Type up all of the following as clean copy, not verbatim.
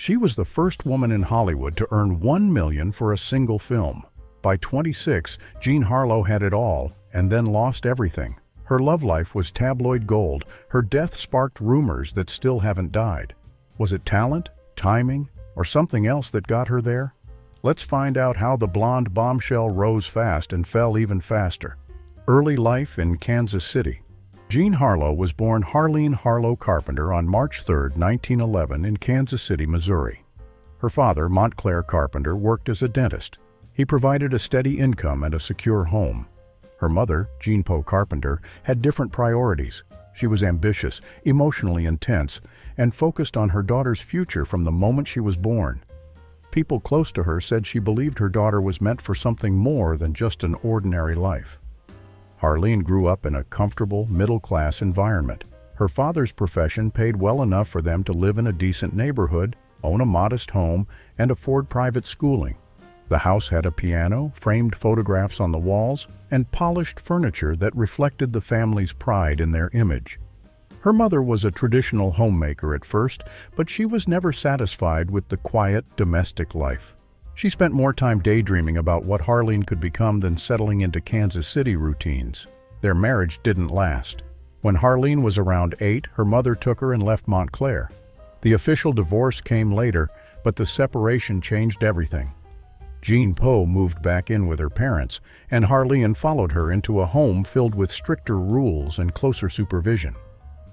She was the first woman in Hollywood to earn $1 million for a single film. By 26, Jean Harlow had it all and then lost everything. Her love life was tabloid gold. Her death sparked rumors that still haven't died. Was it talent, timing, or something else that got her there? Let's find out how the blonde bombshell rose fast and fell even faster. Early life in Kansas City. Jean Harlow was born Harleen Harlow Carpenter on March 3, 1911 in Kansas City, Missouri. Her father, Montclair Carpenter, worked as a dentist. He provided a steady income and a secure home. Her mother, Jean Poe Carpenter, had different priorities. She was ambitious, emotionally intense, and focused on her daughter's future from the moment she was born. People close to her said she believed her daughter was meant for something more than just an ordinary life. Harleen grew up in a comfortable, middle-class environment. Her father's profession paid well enough for them to live in a decent neighborhood, own a modest home, and afford private schooling. The house had a piano, framed photographs on the walls, and polished furniture that reflected the family's pride in their image. Her mother was a traditional homemaker at first, but she was never satisfied with the quiet, domestic life. She spent more time daydreaming about what Harleen could become than settling into Kansas City routines. Their marriage didn't last. When Harleen was around 8, her mother took her and left Montclair. The official divorce came later, but the separation changed everything. Jean Poe moved back in with her parents, and Harleen followed her into a home filled with stricter rules and closer supervision.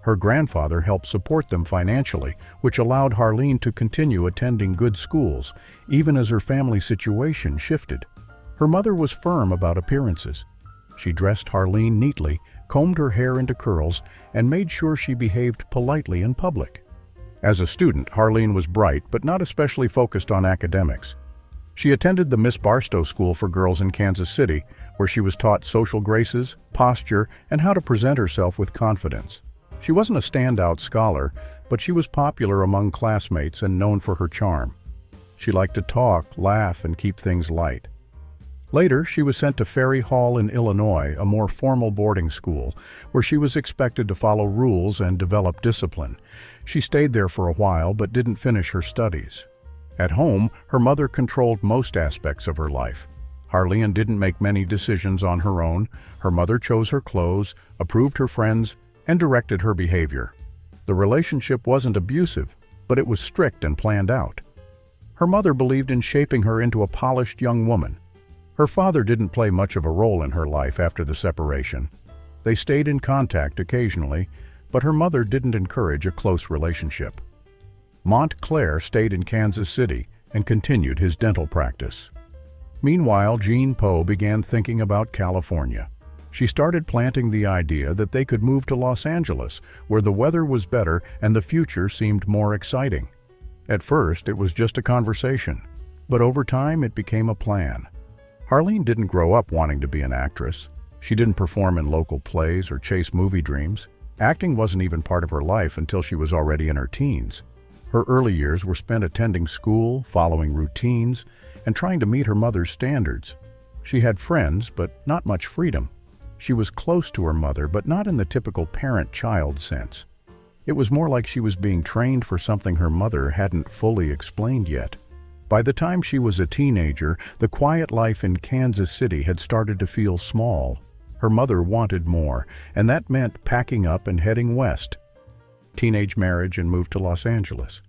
Her grandfather helped support them financially, which allowed Harleen to continue attending good schools, even as her family situation shifted. Her mother was firm about appearances. She dressed Harleen neatly, combed her hair into curls, and made sure she behaved politely in public. As a student, Harleen was bright but not especially focused on academics. She attended the Miss Barstow School for Girls in Kansas City, where she was taught social graces, posture, and how to present herself with confidence. She wasn't a standout scholar, but she was popular among classmates and known for her charm. She liked to talk, laugh, and keep things light. Later, she was sent to Ferry Hall in Illinois, a more formal boarding school, where she was expected to follow rules and develop discipline. She stayed there for a while, but didn't finish her studies. At home, her mother controlled most aspects of her life. Harleen didn't make many decisions on her own. Her mother chose her clothes, approved her friends, and directed her behavior. The relationship wasn't abusive, but it was strict and planned out. Her mother believed in shaping her into a polished young woman. Her father didn't play much of a role in her life after the separation. They stayed in contact occasionally, but her mother didn't encourage a close relationship. Montclair stayed in Kansas City and continued his dental practice. Meanwhile, Jean Poe began thinking about California. She started planting the idea that they could move to Los Angeles, where the weather was better and the future seemed more exciting. At first, it was just a conversation, but over time it became a plan. Harleen didn't grow up wanting to be an actress. She didn't perform in local plays or chase movie dreams. Acting wasn't even part of her life until she was already in her teens. Her early years were spent attending school, following routines, and trying to meet her mother's standards. She had friends, but not much freedom. She was close to her mother, but not in the typical parent-child sense. It was more like she was being trained for something her mother hadn't fully explained yet. By the time she was a teenager, the quiet life in Kansas City had started to feel small. Her mother wanted more, and that meant packing up and heading west. Teenage marriage and moved to Los Angeles.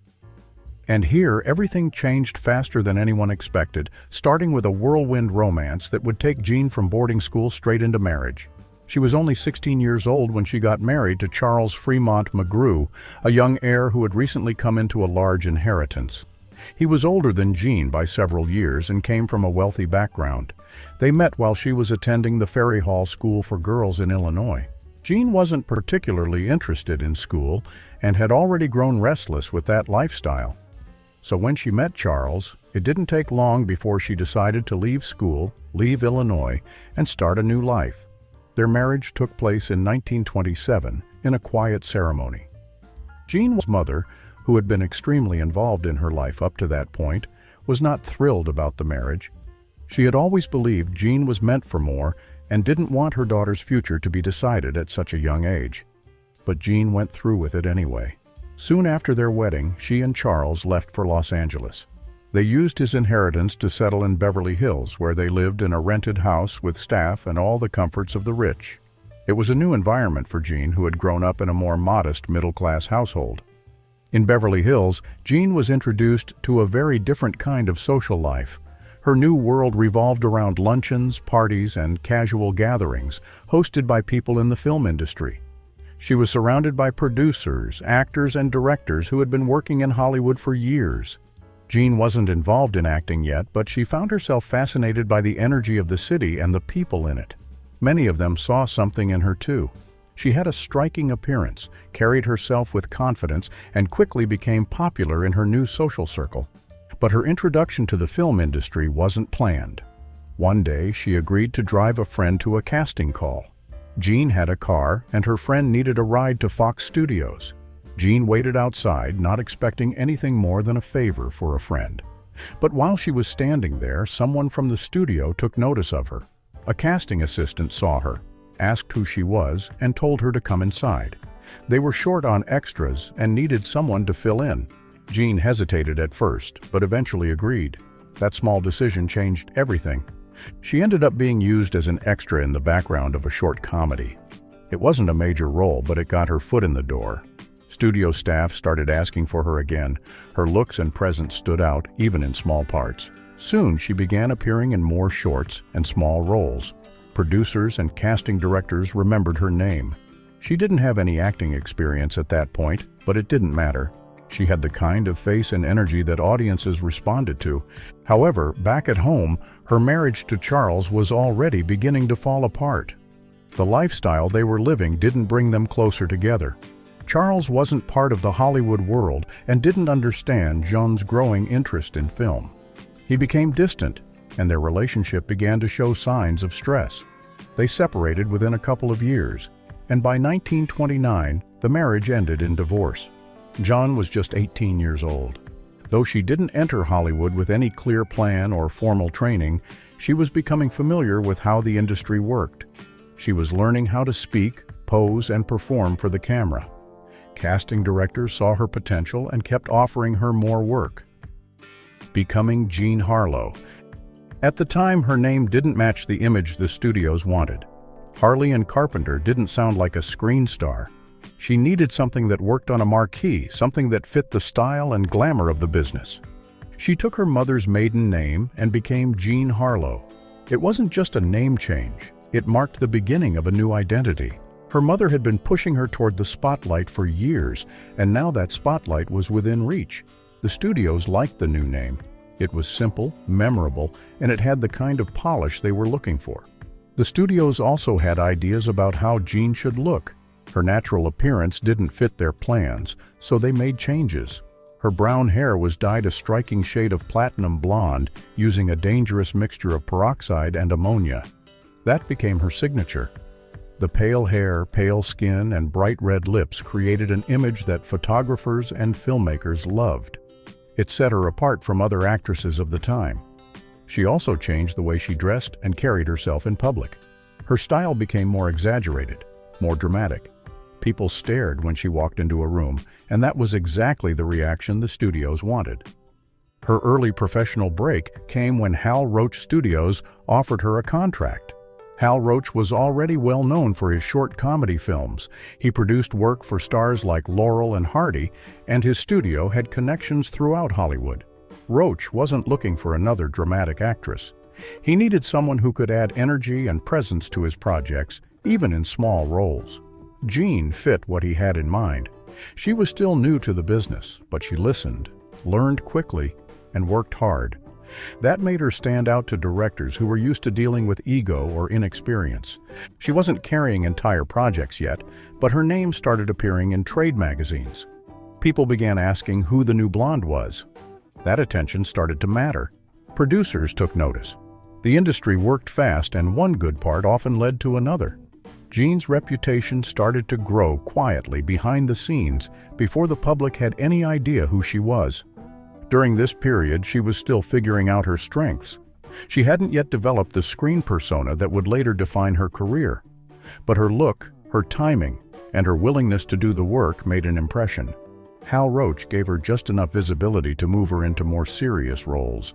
And here, everything changed faster than anyone expected, starting with a whirlwind romance that would take Jean from boarding school straight into marriage. She was only 16 years old when she got married to Charles Fremont McGrew, a young heir who had recently come into a large inheritance. He was older than Jean by several years and came from a wealthy background. They met while she was attending the Ferry Hall School for Girls in Illinois. Jean wasn't particularly interested in school and had already grown restless with that lifestyle. So when she met Charles, it didn't take long before she decided to leave school, leave Illinois, and start a new life. Their marriage took place in 1927 in a quiet ceremony. Jean's mother, who had been extremely involved in her life up to that point, was not thrilled about the marriage. She had always believed Jean was meant for more and didn't want her daughter's future to be decided at such a young age. But Jean went through with it anyway. Soon after their wedding, she and Charles left for Los Angeles. They used his inheritance to settle in Beverly Hills, where they lived in a rented house with staff and all the comforts of the rich. It was a new environment for Jean, who had grown up in a more modest middle-class household. In Beverly Hills, Jean was introduced to a very different kind of social life. Her new world revolved around luncheons, parties, and casual gatherings, hosted by people in the film industry. She was surrounded by producers, actors, and directors who had been working in Hollywood for years. Jean wasn't involved in acting yet, but she found herself fascinated by the energy of the city and the people in it. Many of them saw something in her too. She had a striking appearance, carried herself with confidence, and quickly became popular in her new social circle. But her introduction to the film industry wasn't planned. One day, she agreed to drive a friend to a casting call. Jean had a car, and her friend needed a ride to Fox Studios. Jean waited outside, not expecting anything more than a favor for a friend. But while she was standing there, someone from the studio took notice of her. A casting assistant saw her, asked who she was, and told her to come inside. They were short on extras and needed someone to fill in. Jean hesitated at first, but eventually agreed. That small decision changed everything. She ended up being used as an extra in the background of a short comedy. It wasn't a major role, but it got her foot in the door. Studio staff started asking for her again. Her looks and presence stood out, even in small parts. Soon, she began appearing in more shorts and small roles. Producers and casting directors remembered her name. She didn't have any acting experience at that point, but it didn't matter. She had the kind of face and energy that audiences responded to. However, back at home, her marriage to Charles was already beginning to fall apart. The lifestyle they were living didn't bring them closer together. Charles wasn't part of the Hollywood world and didn't understand Jean's growing interest in film. He became distant, and their relationship began to show signs of stress. They separated within a couple of years, and by 1929, the marriage ended in divorce. Jean was just 18 years old. Though she didn't enter Hollywood with any clear plan or formal training, she was becoming familiar with how the industry worked. She was learning how to speak, pose, and perform for the camera. Casting directors saw her potential and kept offering her more work. Becoming Jean Harlow. At the time, her name didn't match the image the studios wanted. Harley and Carpenter didn't sound like a screen star. She needed something that worked on a marquee, something that fit the style and glamour of the business. She took her mother's maiden name and became Jean Harlow. It wasn't just a name change. It marked the beginning of a new identity. Her mother had been pushing her toward the spotlight for years, and now that spotlight was within reach. The studios liked the new name. It was simple, memorable, and it had the kind of polish they were looking for. The studios also had ideas about how Jean should look. Her natural appearance didn't fit their plans, so they made changes. Her brown hair was dyed a striking shade of platinum blonde, using a dangerous mixture of peroxide and ammonia. That became her signature. The pale hair, pale skin, and bright red lips created an image that photographers and filmmakers loved. It set her apart from other actresses of the time. She also changed the way she dressed and carried herself in public. Her style became more exaggerated, more dramatic. People stared when she walked into a room, and that was exactly the reaction the studios wanted. Her early professional break came when Hal Roach Studios offered her a contract. Hal Roach was already well known for his short comedy films. He produced work for stars like Laurel and Hardy, and his studio had connections throughout Hollywood. Roach wasn't looking for another dramatic actress. He needed someone who could add energy and presence to his projects, even in small roles. Jean fit what he had in mind. She was still new to the business, but she listened, learned quickly, and worked hard. That made her stand out to directors who were used to dealing with ego or inexperience. She wasn't carrying entire projects yet, but her name started appearing in trade magazines. People began asking who the new blonde was. That attention started to matter. Producers took notice. The industry worked fast, and one good part often led to another. Jean's reputation started to grow quietly behind the scenes before the public had any idea who she was. During this period, she was still figuring out her strengths. She hadn't yet developed the screen persona that would later define her career. But her look, her timing, and her willingness to do the work made an impression. Hal Roach gave her just enough visibility to move her into more serious roles.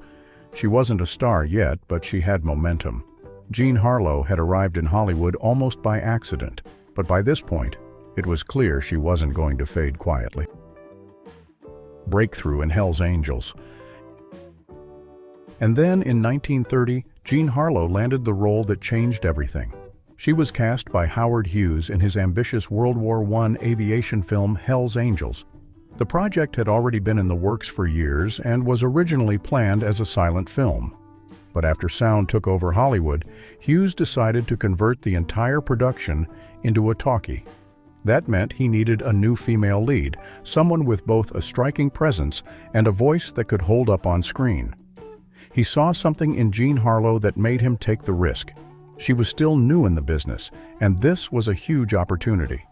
She wasn't a star yet, but she had momentum. Jean Harlow had arrived in Hollywood almost by accident, but by this point, it was clear she wasn't going to fade quietly. Breakthrough in Hell's Angels. And then, in 1930, Jean Harlow landed the role that changed everything. She was cast by Howard Hughes in his ambitious World War I aviation film Hell's Angels. The project had already been in the works for years and was originally planned as a silent film. But after sound took over Hollywood, Hughes decided to convert the entire production into a talkie. That meant he needed a new female lead, someone with both a striking presence and a voice that could hold up on screen. He saw something in Jean Harlow that made him take the risk. She was still new in the business, and this was a huge opportunity.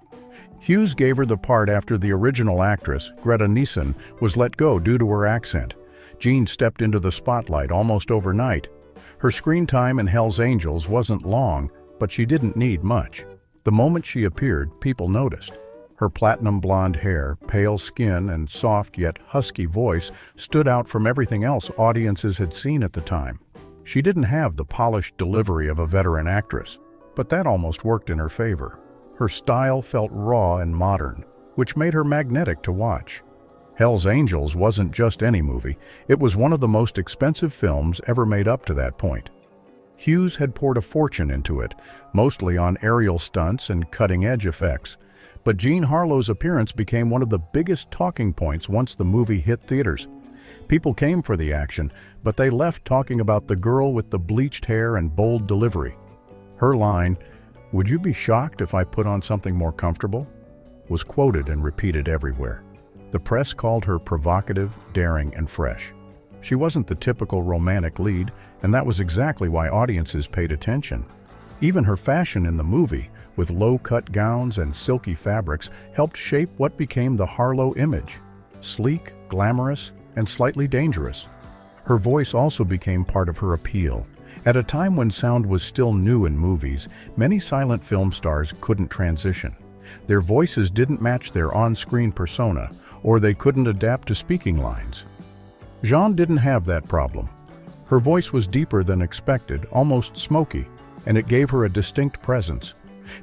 Hughes gave her the part after the original actress, Greta Nielsen, was let go due to her accent. Jean stepped into the spotlight almost overnight. Her screen time in Hell's Angels wasn't long, but she didn't need much. The moment she appeared, people noticed. Her platinum blonde hair, pale skin, and soft yet husky voice stood out from everything else audiences had seen at the time. She didn't have the polished delivery of a veteran actress, but that almost worked in her favor. Her style felt raw and modern, which made her magnetic to watch. Hell's Angels wasn't just any movie, it was one of the most expensive films ever made up to that point. Hughes had poured a fortune into it, mostly on aerial stunts and cutting-edge effects. But Jean Harlow's appearance became one of the biggest talking points once the movie hit theaters. People came for the action, but they left talking about the girl with the bleached hair and bold delivery. Her line, "Would you be shocked if I put on something more comfortable?" was quoted and repeated everywhere. The press called her provocative, daring, and fresh. She wasn't the typical romantic lead, and that was exactly why audiences paid attention. Even her fashion in the movie, with low-cut gowns and silky fabrics, helped shape what became the Harlow image: sleek, glamorous, and slightly dangerous. Her voice also became part of her appeal. At a time when sound was still new in movies, many silent film stars couldn't transition. Their voices didn't match their on-screen persona, or they couldn't adapt to speaking lines. Jean didn't have that problem. Her voice was deeper than expected, almost smoky, and it gave her a distinct presence.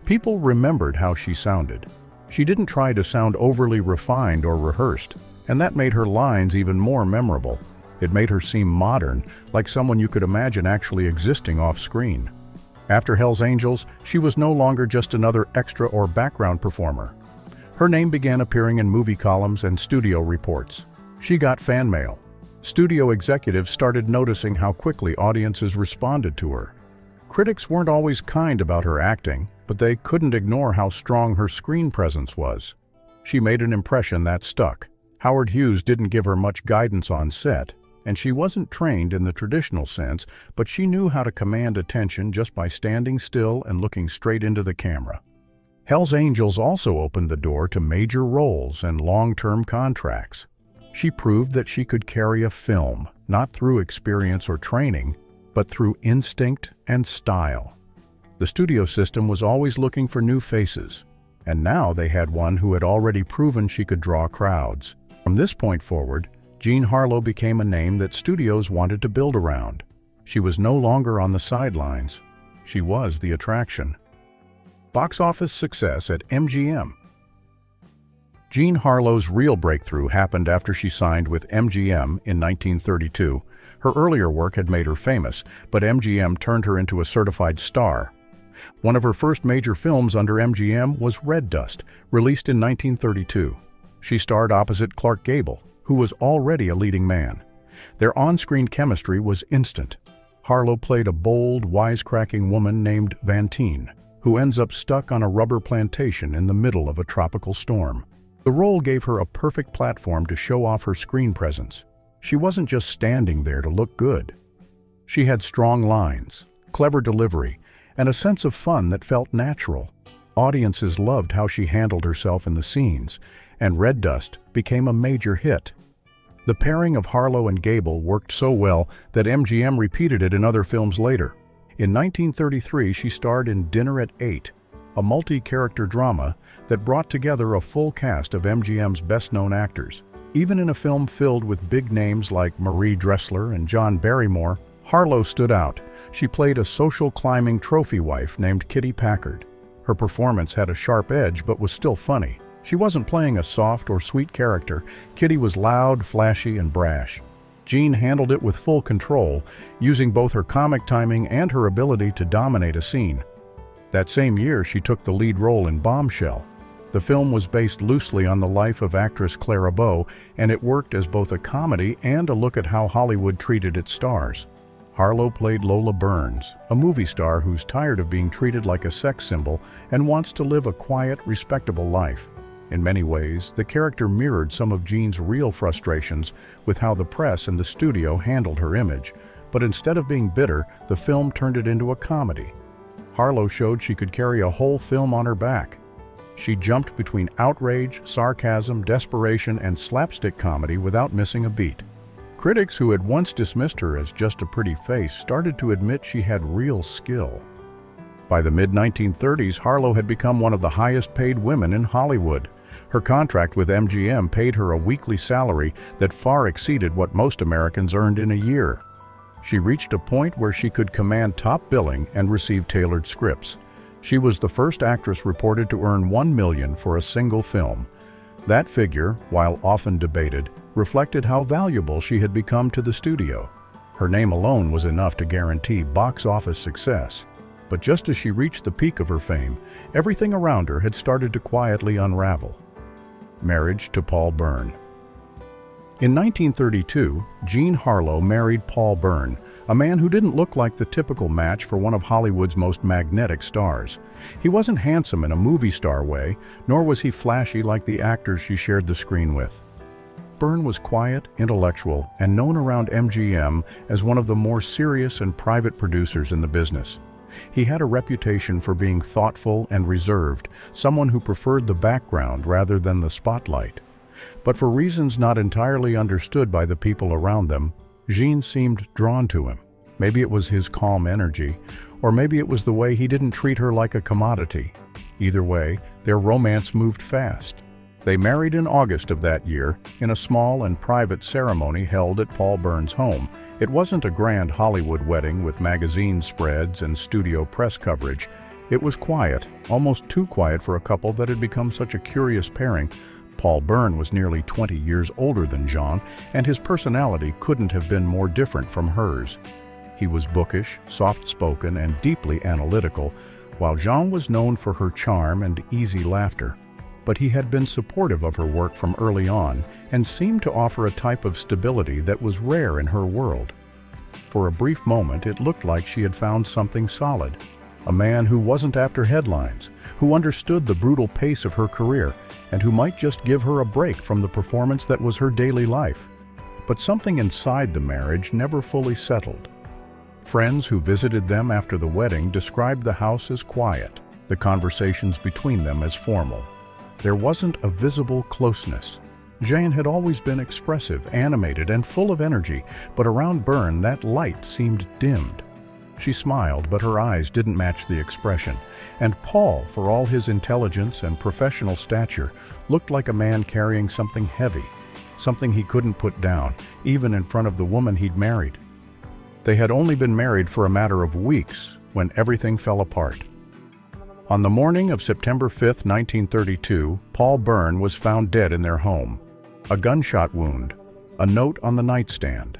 People remembered how she sounded. She didn't try to sound overly refined or rehearsed, and that made her lines even more memorable. It made her seem modern, like someone you could imagine actually existing off-screen. After Hell's Angels, she was no longer just another extra or background performer. Her name began appearing in movie columns and studio reports. She got fan mail. Studio executives started noticing how quickly audiences responded to her. Critics weren't always kind about her acting, but they couldn't ignore how strong her screen presence was. She made an impression that stuck. Howard Hughes didn't give her much guidance on set, and she wasn't trained in the traditional sense, but she knew how to command attention just by standing still and looking straight into the camera. Hell's Angels also opened the door to major roles and long-term contracts. She proved that she could carry a film, not through experience or training, but through instinct and style. The studio system was always looking for new faces, and now they had one who had already proven she could draw crowds. From this point forward, Jean Harlow became a name that studios wanted to build around. She was no longer on the sidelines. She was the attraction. Box office success at MGM. Jean Harlow's real breakthrough happened after she signed with MGM in 1932. Her earlier work had made her famous, but MGM turned her into a certified star. One of her first major films under MGM was Red Dust, released in 1932. She starred opposite Clark Gable, who was already a leading man. Their on-screen chemistry was instant. Harlow played a bold, wisecracking woman named Vantine, who ends up stuck on a rubber plantation in the middle of a tropical storm. The role gave her a perfect platform to show off her screen presence. She wasn't just standing there to look good. She had strong lines, clever delivery, and a sense of fun that felt natural. Audiences loved how she handled herself in the scenes, and Red Dust became a major hit. The pairing of Harlow and Gable worked so well that MGM repeated it in other films later. In 1933, she starred in Dinner at 8, a multi-character drama that brought together a full cast of MGM's best-known actors. Even in a film filled with big names like Marie Dressler and John Barrymore, Harlow stood out. She played a social climbing trophy wife named Kitty Packard. Her performance had a sharp edge but was still funny. She wasn't playing a soft or sweet character. Kitty was loud, flashy, and brash. Jean handled it with full control, using both her comic timing and her ability to dominate a scene. That same year, she took the lead role in Bombshell. The film was based loosely on the life of actress Clara Bow, and it worked as both a comedy and a look at how Hollywood treated its stars. Harlow played Lola Burns, a movie star who's tired of being treated like a sex symbol and wants to live a quiet, respectable life. In many ways, the character mirrored some of Jean's real frustrations with how the press and the studio handled her image, but instead of being bitter, the film turned it into a comedy. Harlow showed she could carry a whole film on her back. She jumped between outrage, sarcasm, desperation, and slapstick comedy without missing a beat. Critics who had once dismissed her as just a pretty face started to admit she had real skill. By the mid-1930s, Harlow had become one of the highest-paid women in Hollywood. Her contract with MGM paid her a weekly salary that far exceeded what most Americans earned in a year. She reached a point where she could command top billing and receive tailored scripts. She was the first actress reported to earn $1 million for a single film. That figure, while often debated, reflected how valuable she had become to the studio. Her name alone was enough to guarantee box office success. But just as she reached the peak of her fame, everything around her had started to quietly unravel. Marriage to Paul Byrne. In 1932, Jean Harlow married Paul Byrne, a man who didn't look like the typical match for one of Hollywood's most magnetic stars. He wasn't handsome in a movie star way, nor was he flashy like the actors she shared the screen with. Byrne was quiet, intellectual, and known around MGM as one of the more serious and private producers in the business. He had a reputation for being thoughtful and reserved, someone who preferred the background rather than the spotlight. But for reasons not entirely understood by the people around them, Jean seemed drawn to him. Maybe it was his calm energy, or maybe it was the way he didn't treat her like a commodity. Either way, their romance moved fast. They married in August of that year in a small and private ceremony held at Paul Byrne's home. It wasn't a grand Hollywood wedding with magazine spreads and studio press coverage. It was quiet, almost too quiet for a couple that had become such a curious pairing. Paul Byrne was nearly 20 years older than Jean, and his personality couldn't have been more different from hers. He was bookish, soft-spoken, and deeply analytical, while Jean was known for her charm and easy laughter. But he had been supportive of her work from early on and seemed to offer a type of stability that was rare in her world. For a brief moment, it looked like she had found something solid. A man who wasn't after headlines, who understood the brutal pace of her career, and who might just give her a break from the performance that was her daily life. But something inside the marriage never fully settled. Friends who visited them after the wedding described the house as quiet, the conversations between them as formal. There wasn't a visible closeness. Jean had always been expressive, animated, and full of energy, but around Byrne that light seemed dimmed. She smiled, but her eyes didn't match the expression, and Paul, for all his intelligence and professional stature, looked like a man carrying something heavy, something he couldn't put down, even in front of the woman he'd married. They had only been married for a matter of weeks when everything fell apart. On the morning of September 5, 1932, Paul Byrne was found dead in their home. A gunshot wound, a note on the nightstand.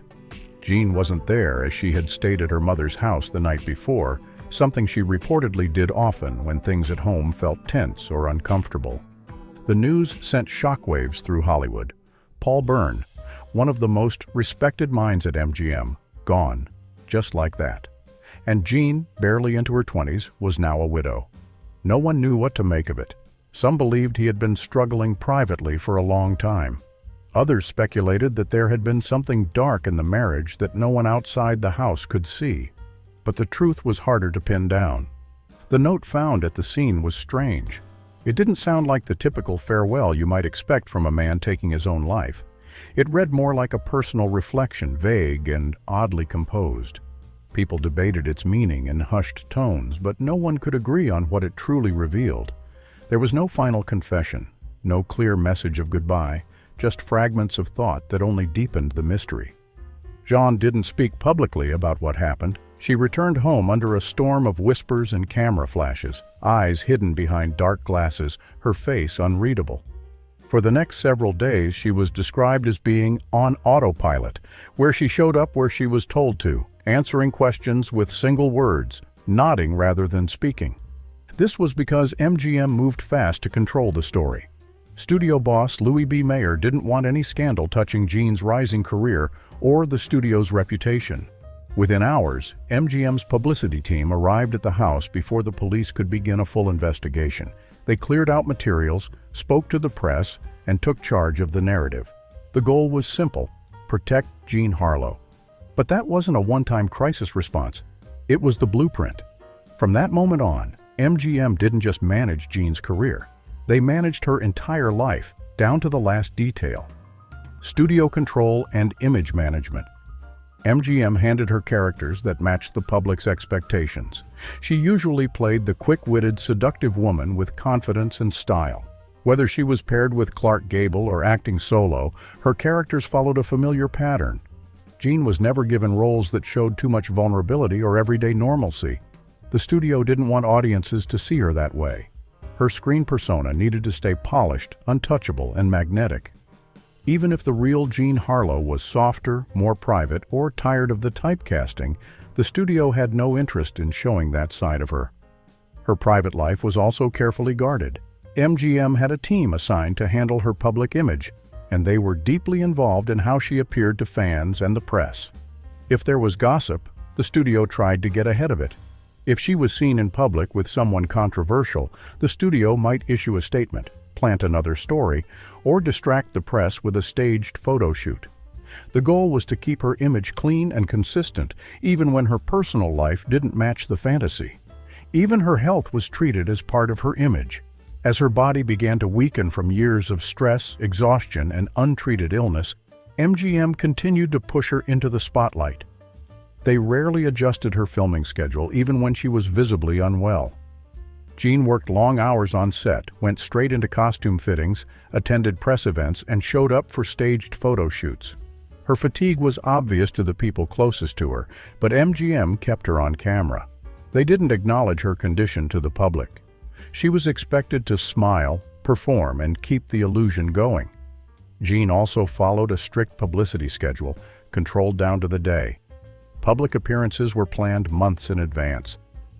Jean wasn't there as she had stayed at her mother's house the night before, something she reportedly did often when things at home felt tense or uncomfortable. The news sent shockwaves through Hollywood. Paul Byrne, one of the most respected minds at MGM, gone, just like that. And Jean, barely into her 20s, was now a widow. No one knew what to make of it. Some believed he had been struggling privately for a long time. Others speculated that there had been something dark in the marriage that no one outside the house could see. But the truth was harder to pin down. The note found at the scene was strange. It didn't sound like the typical farewell you might expect from a man taking his own life. It read more like a personal reflection, vague and oddly composed. People debated its meaning in hushed tones, but no one could agree on what it truly revealed. There was no final confession, no clear message of goodbye, just fragments of thought that only deepened the mystery. Jean didn't speak publicly about what happened. She returned home under a storm of whispers and camera flashes, eyes hidden behind dark glasses, her face unreadable. For the next several days, she was described as being on autopilot, where she showed up where she was told to, answering questions with single words, nodding rather than speaking. This was because MGM moved fast to control the story. Studio boss Louis B. Mayer didn't want any scandal touching Jean's rising career or the studio's reputation. Within hours, MGM's publicity team arrived at the house before the police could begin a full investigation. They cleared out materials, spoke to the press, and took charge of the narrative. The goal was simple: protect Jean Harlow. But that wasn't a one-time crisis response. It was the blueprint. From that moment on, MGM didn't just manage Jean's career. They managed her entire life, down to the last detail. Studio control and image management. MGM handed her characters that matched the public's expectations. She usually played the quick-witted, seductive woman with confidence and style. Whether she was paired with Clark Gable or acting solo, her characters followed a familiar pattern. Jean was never given roles that showed too much vulnerability or everyday normalcy. The studio didn't want audiences to see her that way. Her screen persona needed to stay polished, untouchable, and magnetic. Even if the real Jean Harlow was softer, more private, or tired of the typecasting, the studio had no interest in showing that side of her. Her private life was also carefully guarded. MGM had a team assigned to handle her public image, and they were deeply involved in how she appeared to fans and the press. If there was gossip, the studio tried to get ahead of it. If she was seen in public with someone controversial, the studio might issue a statement, plant another story, or distract the press with a staged photo shoot. The goal was to keep her image clean and consistent, even when her personal life didn't match the fantasy. Even her health was treated as part of her image. As her body began to weaken from years of stress, exhaustion, and untreated illness, MGM continued to push her into the spotlight. They rarely adjusted her filming schedule, even when she was visibly unwell. Jean worked long hours on set, went straight into costume fittings, attended press events, and showed up for staged photo shoots. Her fatigue was obvious to the people closest to her, but MGM kept her on camera. They didn't acknowledge her condition to the public. She was expected to smile, perform, and keep the illusion going. Jean also followed a strict publicity schedule, controlled down to the day. Public appearances were planned months in advance.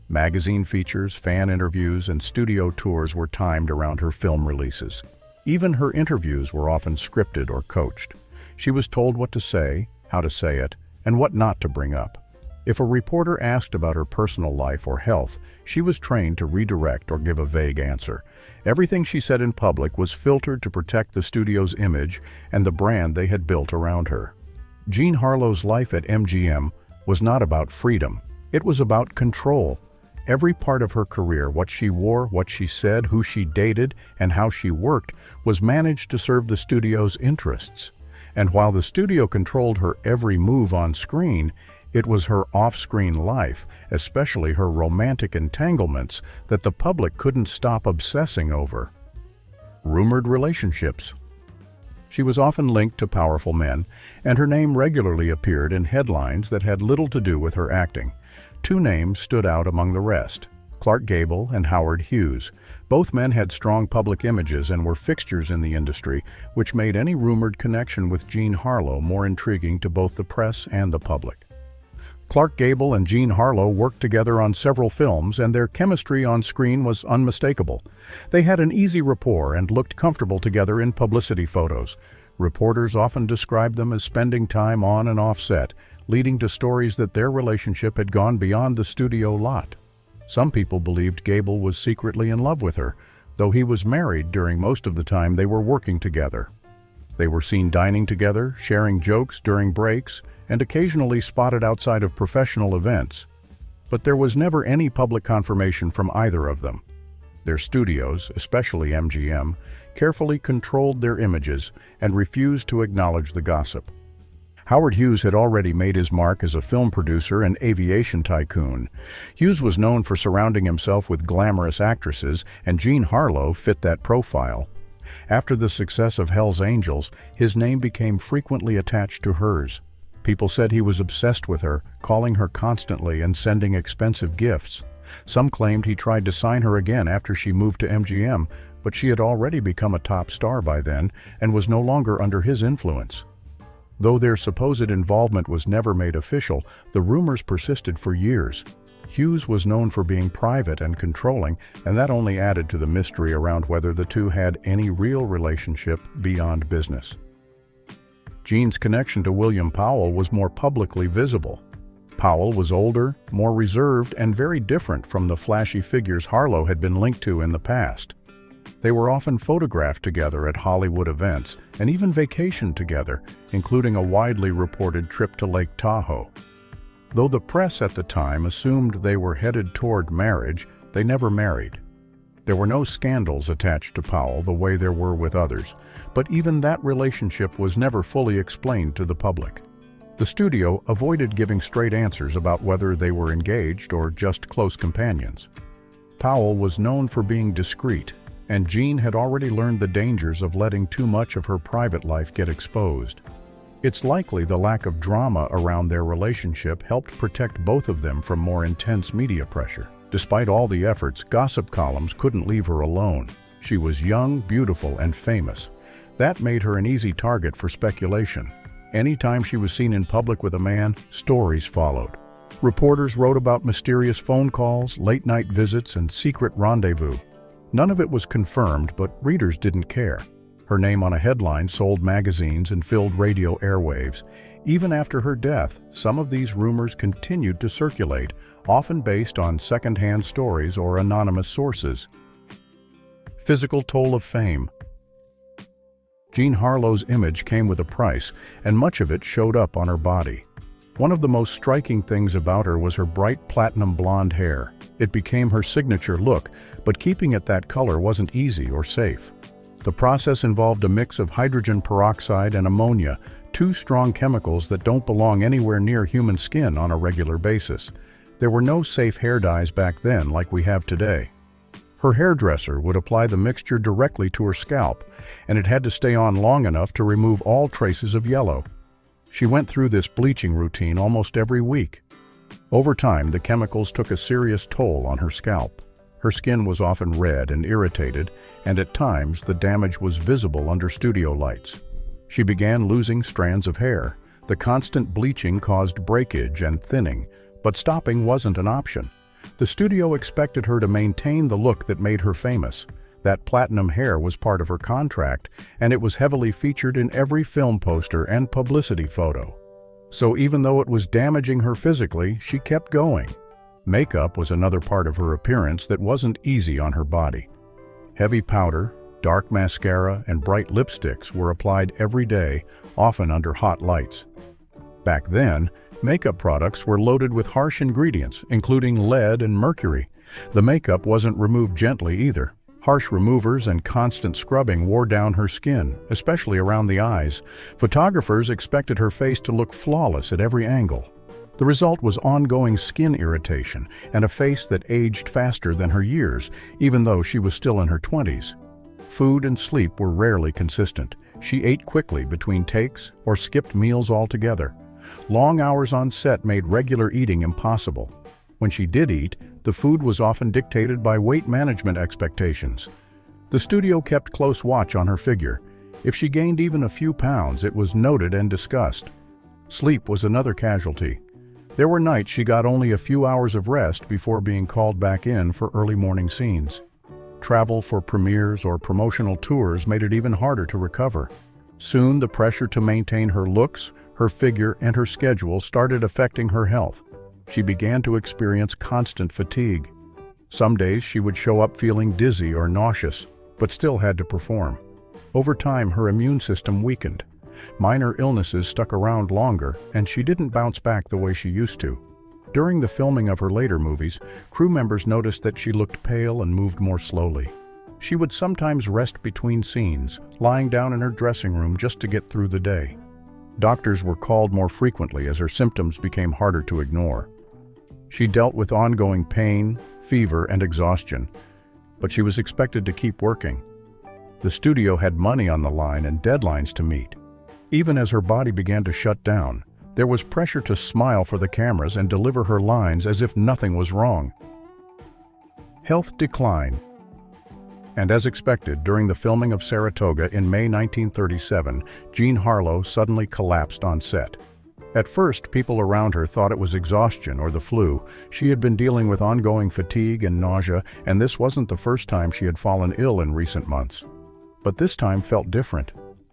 Magazine features, fan interviews, and studio tours were timed around her film releases. Even her interviews were often scripted or coached. She was told what to say, how to say it, and what not to bring up. If a reporter asked about her personal life or health, she was trained to redirect or give a vague answer. Everything she said in public was filtered to protect the studio's image and the brand they had built around her. Jean Harlow's life at MGM was not about freedom. It was about control. Every part of her career, what she wore, what she said, who she dated, and how she worked, was managed to serve the studio's interests. And while the studio controlled her every move on screen, it was her off-screen life, especially her romantic entanglements, that the public couldn't stop obsessing over. Rumored relationships. She was often linked to powerful men, and her name regularly appeared in headlines that had little to do with her acting. Two names stood out among the rest: Clark Gable and Howard Hughes. Both men had strong public images and were fixtures in the industry, which made any rumored connection with Jean Harlow more intriguing to both the press and the public. Clark Gable and Jean Harlow worked together on several films, and their chemistry on screen was unmistakable. They had an easy rapport and looked comfortable together in publicity photos. Reporters often described them as spending time on and off set, leading to stories that their relationship had gone beyond the studio lot. Some people believed Gable was secretly in love with her, though he was married during most of the time they were working together. They were seen dining together, sharing jokes during breaks, and occasionally spotted outside of professional events. But there was never any public confirmation from either of them. Their studios, especially MGM, carefully controlled their images and refused to acknowledge the gossip. Howard Hughes had already made his mark as a film producer and aviation tycoon. Hughes was known for surrounding himself with glamorous actresses, and Jean Harlow fit that profile. After the success of Hell's Angels, his name became frequently attached to hers. People said he was obsessed with her, calling her constantly and sending expensive gifts. Some claimed he tried to sign her again after she moved to MGM, but she had already become a top star by then and was no longer under his influence. Though their supposed involvement was never made official, the rumors persisted for years. Hughes was known for being private and controlling, and that only added to the mystery around whether the two had any real relationship beyond business. Jean's connection to William Powell was more publicly visible. Powell was older, more reserved, and very different from the flashy figures Harlow had been linked to in the past. They were often photographed together at Hollywood events and even vacationed together, including a widely reported trip to Lake Tahoe. Though the press at the time assumed they were headed toward marriage, they never married. There were no scandals attached to Powell the way there were with others, but even that relationship was never fully explained to the public. The studio avoided giving straight answers about whether they were engaged or just close companions. Powell was known for being discreet, and Jean had already learned the dangers of letting too much of her private life get exposed. It's likely the lack of drama around their relationship helped protect both of them from more intense media pressure. Despite all the efforts, gossip columns couldn't leave her alone. She was young, beautiful, and famous. That made her an easy target for speculation. Anytime she was seen in public with a man, stories followed. Reporters wrote about mysterious phone calls, late-night visits, and secret rendezvous. None of it was confirmed, but readers didn't care. Her name on a headline sold magazines and filled radio airwaves. Even after her death, some of these rumors continued to circulate, often based on second-hand stories or anonymous sources. Physical toll of fame. Jean Harlow's image came with a price, and much of it showed up on her body. One of the most striking things about her was her bright platinum blonde hair. It became her signature look, but keeping it that color wasn't easy or safe. The process involved a mix of hydrogen peroxide and ammonia, two strong chemicals that don't belong anywhere near human skin on a regular basis. There were no safe hair dyes back then like we have today. Her hairdresser would apply the mixture directly to her scalp, and it had to stay on long enough to remove all traces of yellow. She went through this bleaching routine almost every week. Over time, the chemicals took a serious toll on her scalp. Her skin was often red and irritated, and at times the damage was visible under studio lights. She began losing strands of hair. The constant bleaching caused breakage and thinning, but stopping wasn't an option. The studio expected her to maintain the look that made her famous. That platinum hair was part of her contract, and it was heavily featured in every film poster and publicity photo. So even though it was damaging her physically, she kept going. Makeup was another part of her appearance that wasn't easy on her body. Heavy powder, dark mascara, and bright lipsticks were applied every day, often under hot lights. Back then, makeup products were loaded with harsh ingredients, including lead and mercury. The makeup wasn't removed gently either. Harsh removers and constant scrubbing wore down her skin, especially around the eyes. Photographers expected her face to look flawless at every angle. The result was ongoing skin irritation and a face that aged faster than her years, even though she was still in her 20s. Food and sleep were rarely consistent. She ate quickly between takes or skipped meals altogether. Long hours on set made regular eating impossible. When she did eat, the food was often dictated by weight management expectations. The studio kept close watch on her figure. If she gained even a few pounds, it was noted and discussed. Sleep was another casualty. There were nights she got only a few hours of rest before being called back in for early morning scenes. Travel for premieres or promotional tours made it even harder to recover. Soon, the pressure to maintain her looks, her figure, and her schedule started affecting her health. She began to experience constant fatigue. Some days she would show up feeling dizzy or nauseous, but still had to perform. Over time, her immune system weakened. Minor illnesses stuck around longer, and she didn't bounce back the way she used to. During the filming of her later movies, crew members noticed that she looked pale and moved more slowly. She would sometimes rest between scenes, lying down in her dressing room just to get through the day. Doctors were called more frequently as her symptoms became harder to ignore. She dealt with ongoing pain, fever, and exhaustion, but she was expected to keep working. The studio had money on the line and deadlines to meet. Even as her body began to shut down, there was pressure to smile for the cameras and deliver her lines as if nothing was wrong. Health decline. And as expected, during the filming of Saratoga in May 1937, Jean Harlow suddenly collapsed on set. At first, people around her thought it was exhaustion or the flu. She had been dealing with ongoing fatigue and nausea, and this wasn't the first time she had fallen ill in recent months. But this time felt different.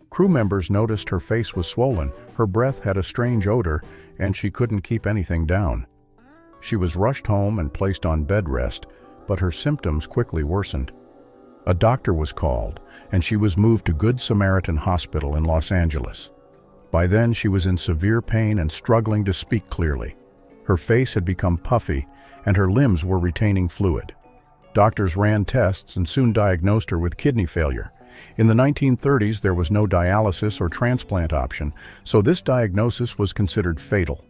Crew members noticed her face was swollen, her breath had a strange odor, and she couldn't keep anything down. She was rushed home and placed on bed rest, but her symptoms quickly worsened. A doctor was called, and she was moved to Good Samaritan Hospital in Los Angeles. By then, she was in severe pain and struggling to speak clearly. Her face had become puffy, and her limbs were retaining fluid. Doctors ran tests and soon diagnosed her with kidney failure. In the 1930s, there was no dialysis or transplant option, so this diagnosis was considered fatal.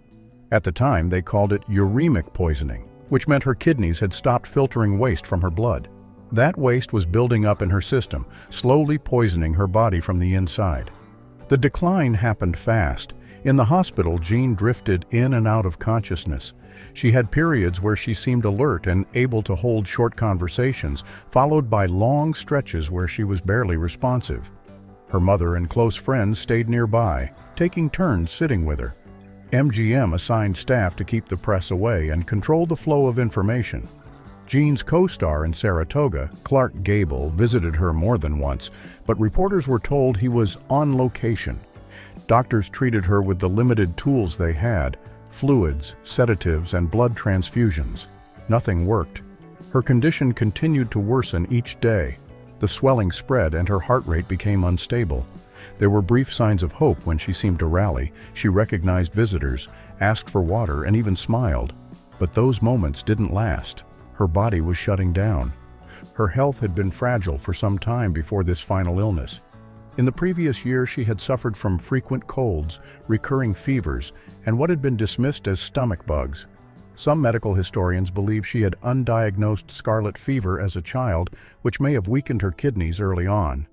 At the time, they called it uremic poisoning, which meant her kidneys had stopped filtering waste from her blood. That waste was building up in her system, slowly poisoning her body from the inside. The decline happened fast. In the hospital, Jean drifted in and out of consciousness. She had periods where she seemed alert and able to hold short conversations, followed by long stretches where she was barely responsive. Her mother and close friends stayed nearby, taking turns sitting with her. MGM assigned staff to keep the press away and control the flow of information. Jean's co-star in Saratoga, Clark Gable, visited her more than once, but reporters were told he was on location. Doctors treated her with the limited tools they had: fluids, sedatives, and blood transfusions. Nothing worked. Her condition continued to worsen each day. The swelling spread and her heart rate became unstable. There were brief signs of hope when she seemed to rally. She recognized visitors, asked for water, and even smiled. But those moments didn't last. Her body was shutting down. Her health had been fragile for some time before this final illness. In the previous year, she had suffered from frequent colds, recurring fevers, and what had been dismissed as stomach bugs. Some medical historians believe she had undiagnosed scarlet fever as a child, which may have weakened her kidneys early on.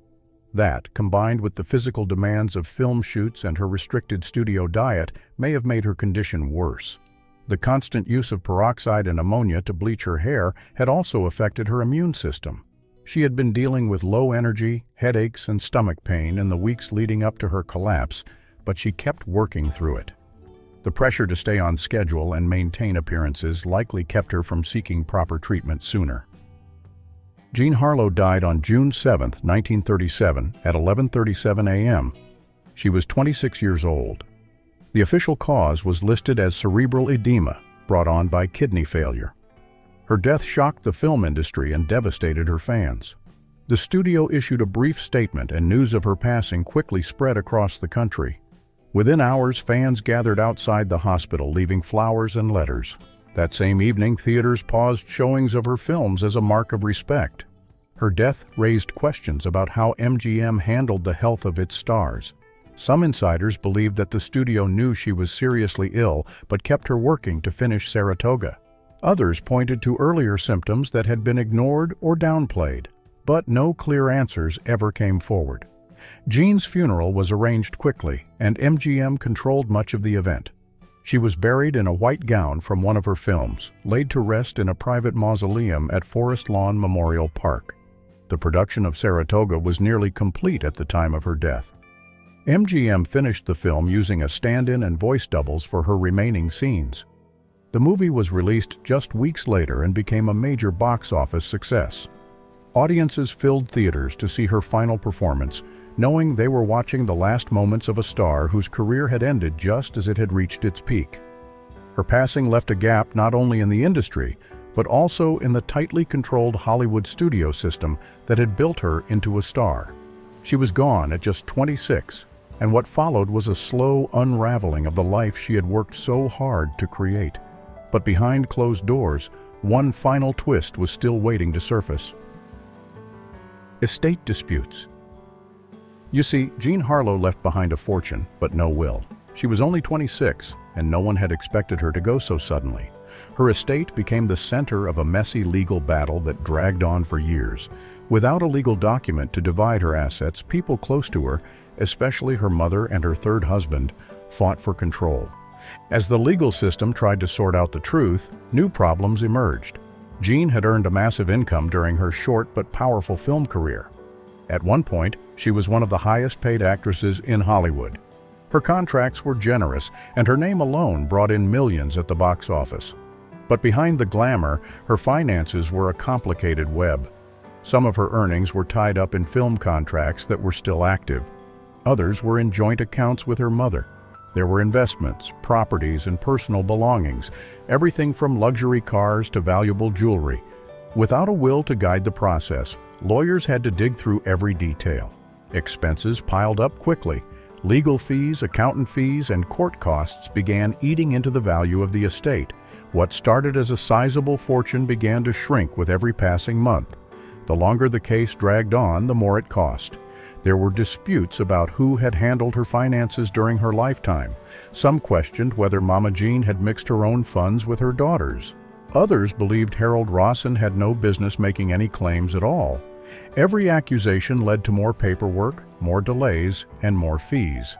That, combined with the physical demands of film shoots and her restricted studio diet, may have made her condition worse. The constant use of peroxide and ammonia to bleach her hair had also affected her immune system. She had been dealing with low energy, headaches, and stomach pain in the weeks leading up to her collapse, but she kept working through it. The pressure to stay on schedule and maintain appearances likely kept her from seeking proper treatment sooner. Jean Harlow died on June 7, 1937, at 11:37 a.m. She was 26 years old. The official cause was listed as cerebral edema, brought on by kidney failure. Her death shocked the film industry and devastated her fans. The studio issued a brief statement, and news of her passing quickly spread across the country. Within hours, fans gathered outside the hospital, leaving flowers and letters. That same evening, theaters paused showings of her films as a mark of respect. Her death raised questions about how MGM handled the health of its stars. Some insiders believed that the studio knew she was seriously ill but kept her working to finish Saratoga. Others pointed to earlier symptoms that had been ignored or downplayed, but no clear answers ever came forward. Jean's funeral was arranged quickly, and MGM controlled much of the event. She was buried in a white gown from one of her films, laid to rest in a private mausoleum at Forest Lawn Memorial Park. The production of Saratoga was nearly complete at the time of her death. MGM finished the film using a stand-in and voice doubles for her remaining scenes. The movie was released just weeks later and became a major box office success. Audiences filled theaters to see her final performance, knowing they were watching the last moments of a star whose career had ended just as it had reached its peak. Her passing left a gap not only in the industry, but also in the tightly controlled Hollywood studio system that had built her into a star. She was gone at just 26, and what followed was a slow unraveling of the life she had worked so hard to create. But behind closed doors, one final twist was still waiting to surface. Estate disputes. You see, Jean Harlow left behind a fortune, but no will. She was only 26, and no one had expected her to go so suddenly. Her estate became the center of a messy legal battle that dragged on for years. Without a legal document to divide her assets, people close to her, especially her mother and her third husband, fought for control. As the legal system tried to sort out the truth, new problems emerged. Jean had earned a massive income during her short but powerful film career. At one point, she was one of the highest-paid actresses in Hollywood. Her contracts were generous, and her name alone brought in millions at the box office. But behind the glamour, her finances were a complicated web. Some of her earnings were tied up in film contracts that were still active. Others were in joint accounts with her mother. There were investments, properties, and personal belongings, everything from luxury cars to valuable jewelry. Without a will to guide the process, lawyers had to dig through every detail. Expenses piled up quickly. Legal fees, accountant fees, and court costs began eating into the value of the estate. What started as a sizable fortune began to shrink with every passing month. The longer the case dragged on, the more it cost. There were disputes about who had handled her finances during her lifetime. Some questioned whether Mama Jean had mixed her own funds with her daughters. Others believed Harold Rawson had no business making any claims at all. Every accusation led to more paperwork, more delays, and more fees.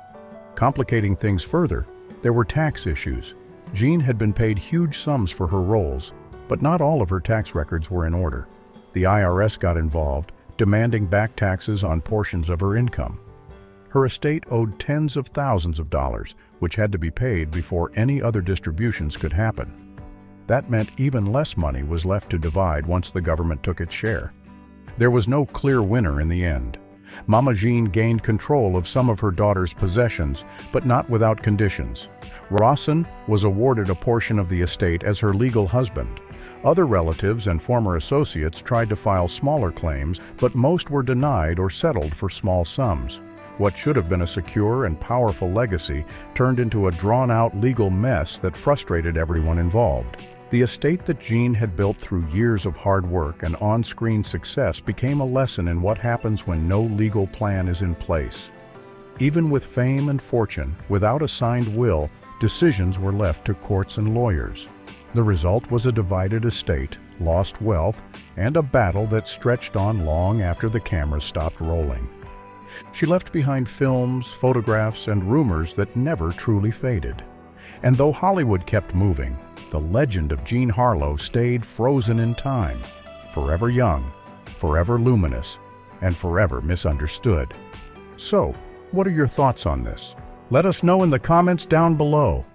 Complicating things further, there were tax issues. Jean had been paid huge sums for her roles, but not all of her tax records were in order. The IRS got involved, demanding back taxes on portions of her income. Her estate owed tens of thousands of dollars, which had to be paid before any other distributions could happen. That meant even less money was left to divide once the government took its share. There was no clear winner in the end. Mama Jean gained control of some of her daughter's possessions, but not without conditions. Rawson was awarded a portion of the estate as her legal husband. Other relatives and former associates tried to file smaller claims, but most were denied or settled for small sums. What should have been a secure and powerful legacy turned into a drawn-out legal mess that frustrated everyone involved. The estate that Jean had built through years of hard work and on-screen success became a lesson in what happens when no legal plan is in place. Even with fame and fortune, without a signed will, decisions were left to courts and lawyers. The result was a divided estate, lost wealth, and a battle that stretched on long after the cameras stopped rolling. She left behind films, photographs, and rumors that never truly faded. And though Hollywood kept moving, the legend of Jean Harlow stayed frozen in time, forever young, forever luminous, and forever misunderstood. So, what are your thoughts on this? Let us know in the comments down below.